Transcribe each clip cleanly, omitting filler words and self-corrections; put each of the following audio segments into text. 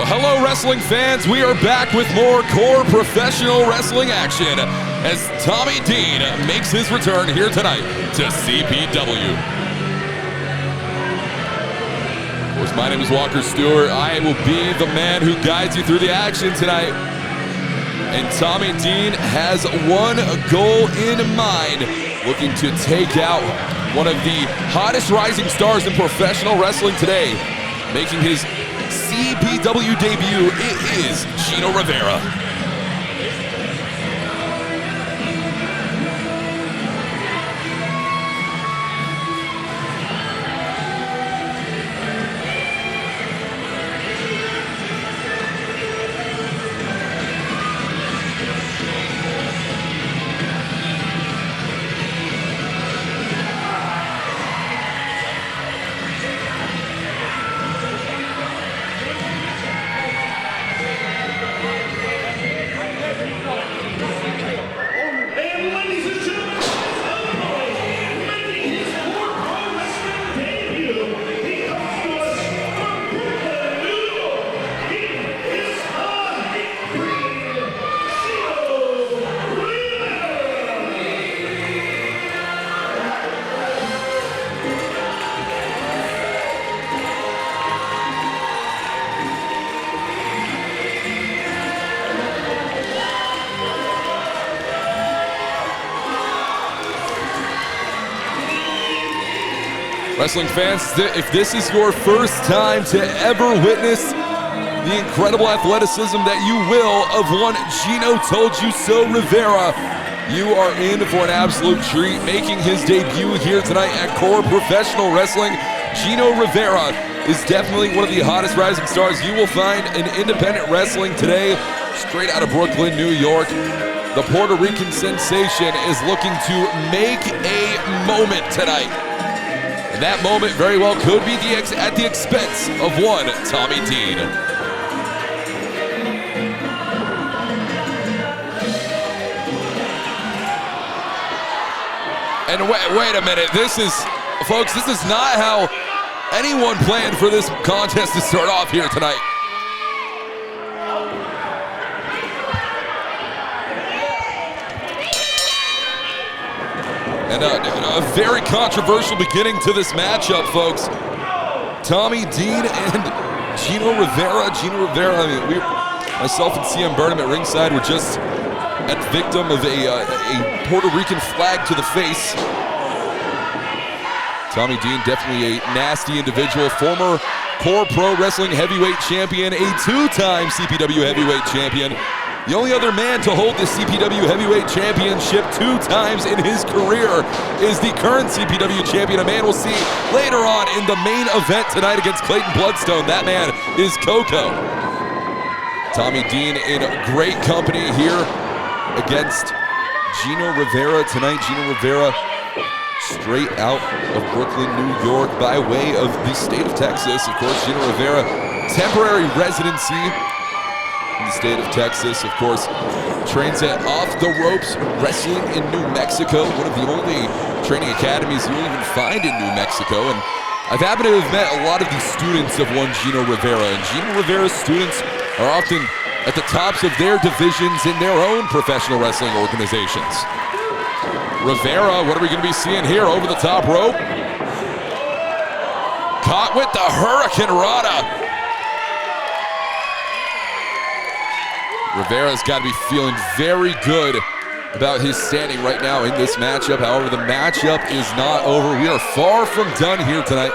Well, hello, wrestling fans. We are back with more core professional wrestling action as Tommy Dean makes his return here tonight to CPW. Of course, my name is Walker Stewart. I will be the man who guides you through the action tonight. And Tommy Dean has one goal in mind, looking to take out one of the hottest rising stars in professional wrestling today. Making his CPW debut, it is Gino Rivera. Wrestling fans, if this is your first time to ever witness the incredible athleticism that you will of one Gino Told You So Rivera, you are in for an absolute treat. Making his debut here tonight at Core Professional Wrestling, Gino Rivera is definitely one of the hottest rising stars you will find in independent wrestling today, straight out of Brooklyn, New York. The Puerto Rican sensation is looking to make a moment tonight. And that moment very well could be at the expense of one Tommy Dean. And wait a minute, folks, this is not how anyone planned for this contest to start off here tonight. And a very controversial beginning to this matchup, folks. Tommy Dean and Gino Rivera. Gino Rivera, I mean, myself and CM Burnham at ringside were just at victim of a Puerto Rican flag to the face. Tommy Dean, definitely a nasty individual, former Core Pro Wrestling Heavyweight Champion, a two-time CPW Heavyweight Champion. The only other man to hold the CPW Heavyweight Championship 2 times in his career is the current CPW champion, a man we'll see later on in the main event tonight against Clayton Bloodstone. That man is Coco. Tommy Dean in great company here against Gino Rivera tonight. Gino Rivera straight out of Brooklyn, New York by way of the state of Texas. Of course, Gino Rivera, temporary residency in the state of Texas, of course, trains at Off the Ropes Wrestling in New Mexico, one of the only training academies you'll even find in New Mexico. And I've happened to have met a lot of the students of one Gino Rivera, and Gino Rivera's students are often at the tops of their divisions in their own professional wrestling organizations. Rivera, what are we going to be seeing here over the top rope? Caught with the Hurricane Rana. Rivera's got to be feeling very good about his standing right now in this matchup. However, the matchup is not over. We are far from done here tonight.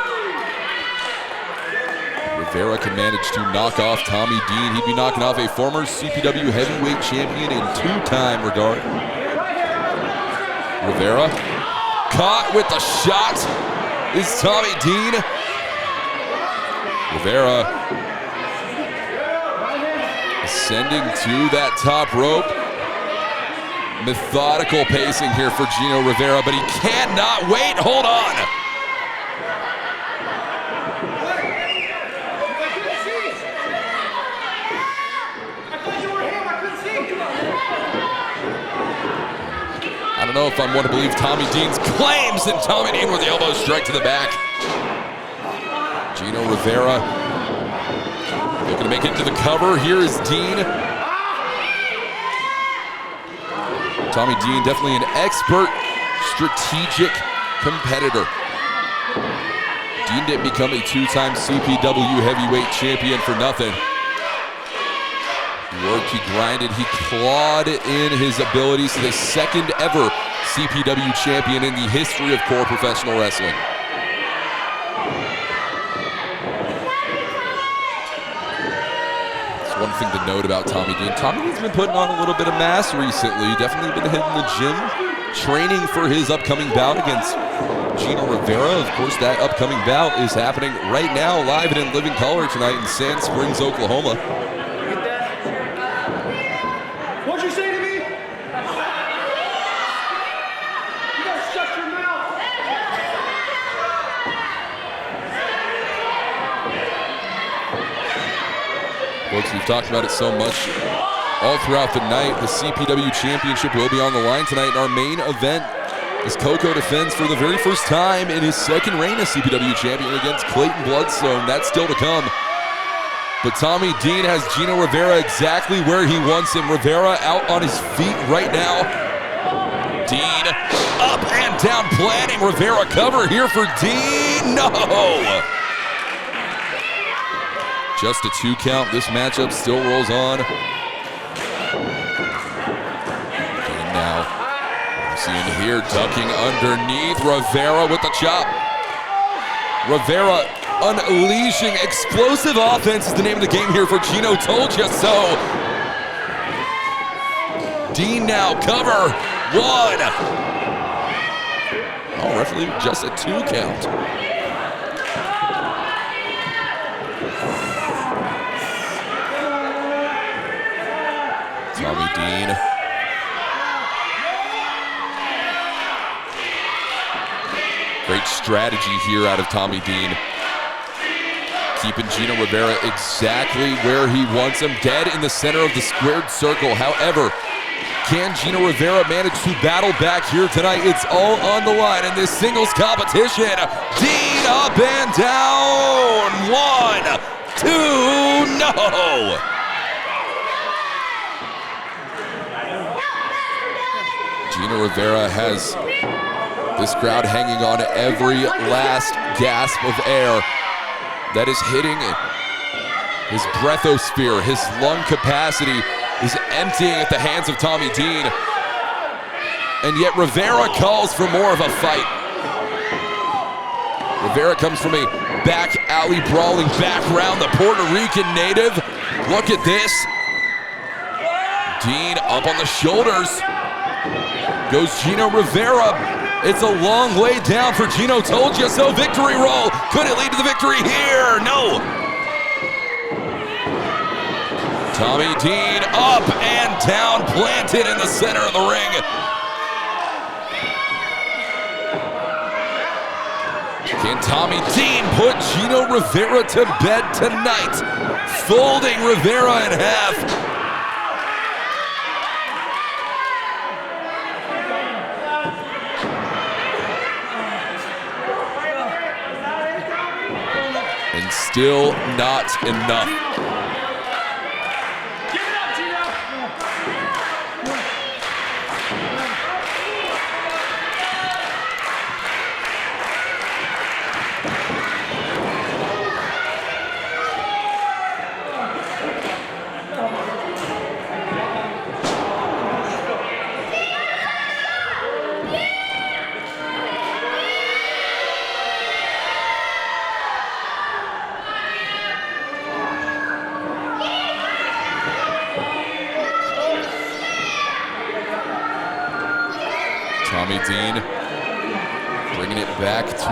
Rivera can manage to knock off Tommy Dean. He'd be knocking off a former CPW Heavyweight Champion in two-time regard. Rivera caught with the shot is Tommy Dean. Rivera ascending to that top rope. Methodical pacing here for Gino Rivera, but he cannot wait. Hold on. I don't know if I'm one to believe Tommy Dean's claims, and Tommy Dean with the elbow strike to the back. Gino Rivera looking to make it into the cover. Here is Dean. Tommy Dean, definitely an expert, strategic competitor. Dean didn't become a two-time CPW heavyweight champion for nothing. He worked, he grinded, he clawed in his abilities to the second ever CPW champion in the history of core professional wrestling. That's one thing to note about Tommy Dean. Tommy Dean's been putting on a little bit of mass recently. Definitely been hitting the gym, training for his upcoming bout against Gino Rivera. Of course, that upcoming bout is happening right now, live and in living color tonight in Sand Springs, Oklahoma. What'd you say to me? You gotta shut your mouth. Folks, we've talked about it so much all throughout the night. The CPW Championship will be on the line tonight in our main event as Coco defends for the very first time in his second reign as CPW champion against Clayton Bloodstone. That's still to come. But Tommy Dean has Gino Rivera exactly where he wants him. Rivera out on his feet right now. Dean up and down planning. Rivera cover here for Dean. No! Just a 2 count. This matchup still rolls on. Dean now. Seeing here, ducking underneath. Rivera with the chop. Rivera unleashing explosive offense is the name of the game here for Gino. Told you so. Dean now cover. 1. Oh, referee just a 2 count. Tommy Dean. Great strategy here out of Tommy Dean. Keeping Gino Rivera exactly where he wants him, dead in the center of the squared circle. However, can Gino Rivera manage to battle back here tonight? It's all on the line in this singles competition. Dean up and down. 1, 2, no! Gino Rivera has this crowd hanging on every last gasp of air that is hitting it. His breathosphere, his lung capacity is emptying at the hands of Tommy Dean. And yet Rivera calls for more of a fight. Rivera comes from a back alley brawling background, the Puerto Rican native. Look at this. Dean up on the shoulders. Goes Gino Rivera. It's a long way down for Gino. Told you so. Victory roll. Could it lead to the victory here? No. Tommy Dean up and down, planted in the center of the ring. Can Tommy Dean put Gino Rivera to bed tonight? Folding Rivera in half. And still not enough. Tommy Dean bringing it back to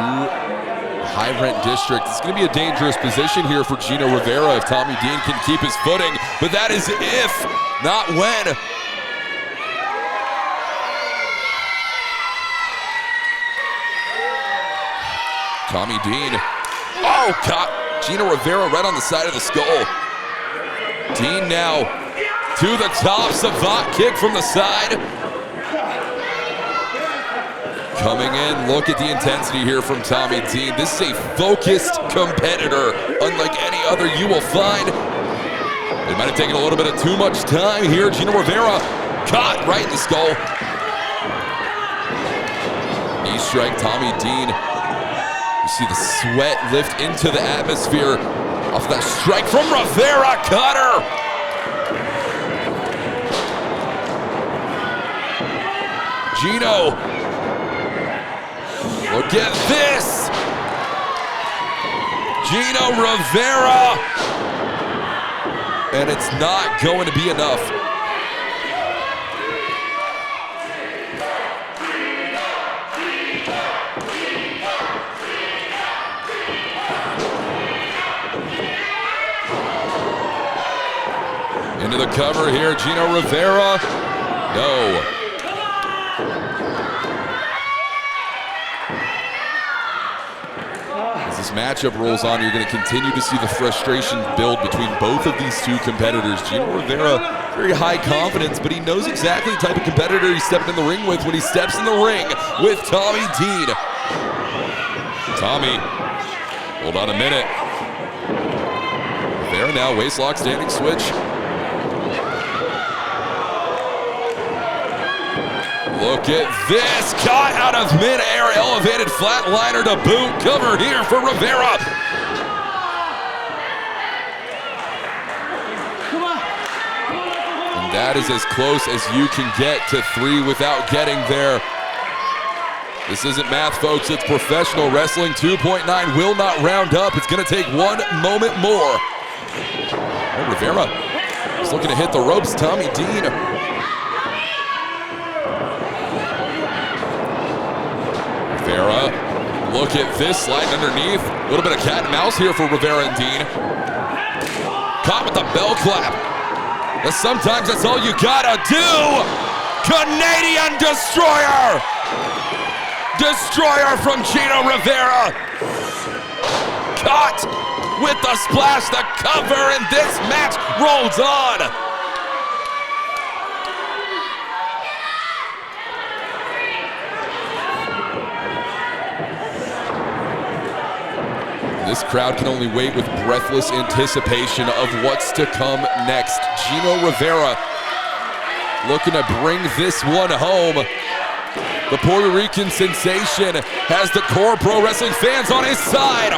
high rent district. It's going to be a dangerous position here for Gino Rivera if Tommy Dean can keep his footing, but that is if, not when. Tommy Dean, oh God, Gino Rivera right on the side of the skull. Dean now to the top, savant kick from the side. Coming in, look at the intensity here from Tommy Dean. This is a focused competitor, unlike any other you will find It might have taken a little bit of too much time here. Gino Rivera caught right in the skull. Knee strike, Tommy Dean. You see the sweat lift into the atmosphere off that strike from Rivera. Cutter. Gino. Look at this. Gino Rivera. And it's not going to be enough. Into the cover here, Gino Rivera. No. As this matchup rolls on, you're going to continue to see the frustration build between both of these two competitors. Gino Rivera, very high confidence, but he knows exactly the type of competitor he's stepping in the ring with when he steps in the ring with Tommy Dean. Tommy, hold on a minute. Rivera now, waistlock, standing switch. Look at this, caught out of midair, elevated flatliner to boot, cover here for Rivera. And that is as close as you can get to 3 without getting there. This isn't math, folks, it's professional wrestling. 2.9 will not round up. It's gonna take 1 moment more. Oh, Rivera is looking to hit the ropes, Tommy Dean. Rivera, look at this, sliding underneath. A little bit of cat and mouse here for Rivera and Dean. Caught with the bell clap. But sometimes that's all you gotta do. Canadian Destroyer! Destroyer from Gino Rivera. Caught with the splash, the cover, and this match rolls on. This crowd can only wait with breathless anticipation of what's to come next. Gino Rivera looking to bring this one home. The Puerto Rican sensation has the core pro wrestling fans on his side.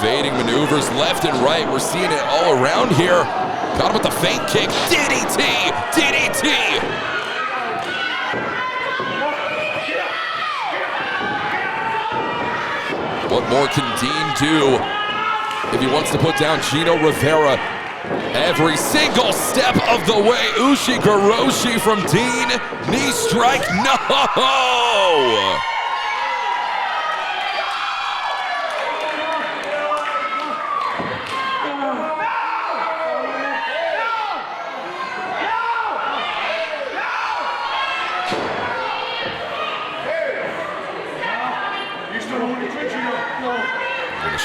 Evading maneuvers left and right. We're seeing it all around here. Caught him with the feint kick. DDT! DDT! What more can Dean do if he wants to put down Gino Rivera? Every single step of the way. Ushigoroshi from Dean. Knee strike. No!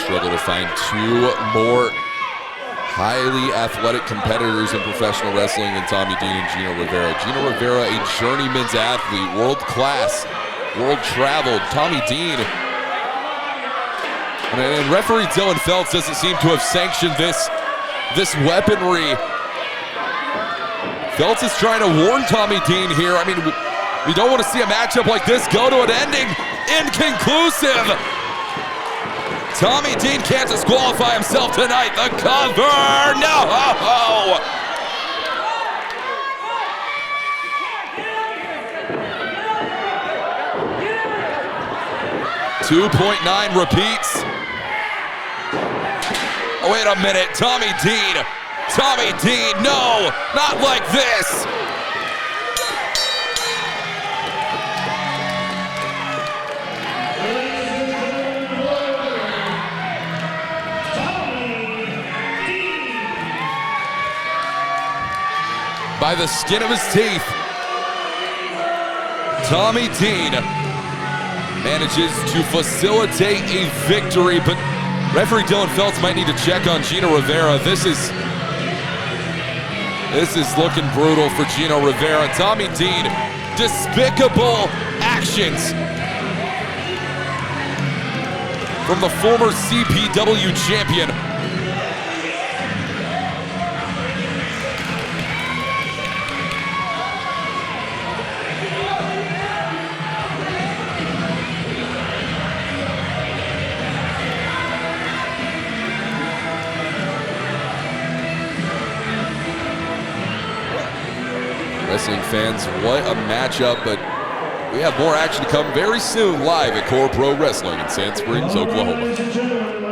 Struggle to find 2 more highly athletic competitors in professional wrestling than Tommy Dean and Gino Rivera. Gino Rivera, a journeyman's athlete, world class, world traveled. Tommy Dean, and referee Dylan Feltz doesn't seem to have sanctioned this weaponry. Feltz is trying to warn Tommy Dean here. I mean, we don't want to see a matchup like this go to an ending inconclusive. Tommy Dean can't disqualify himself tonight. The cover, no! 2.9 repeats. Oh, wait a minute, Tommy Dean, no, not like this. By the skin of his teeth, Tommy Dean manages to facilitate a victory, but referee Dylan Feltz might need to check on Gino Rivera. This is looking brutal for Gino Rivera. Tommy Dean, despicable actions from the former CPW champion. Wrestling fans, what a matchup, but we have more action to come very soon live at Core Pro Wrestling in Sand Springs, Oklahoma.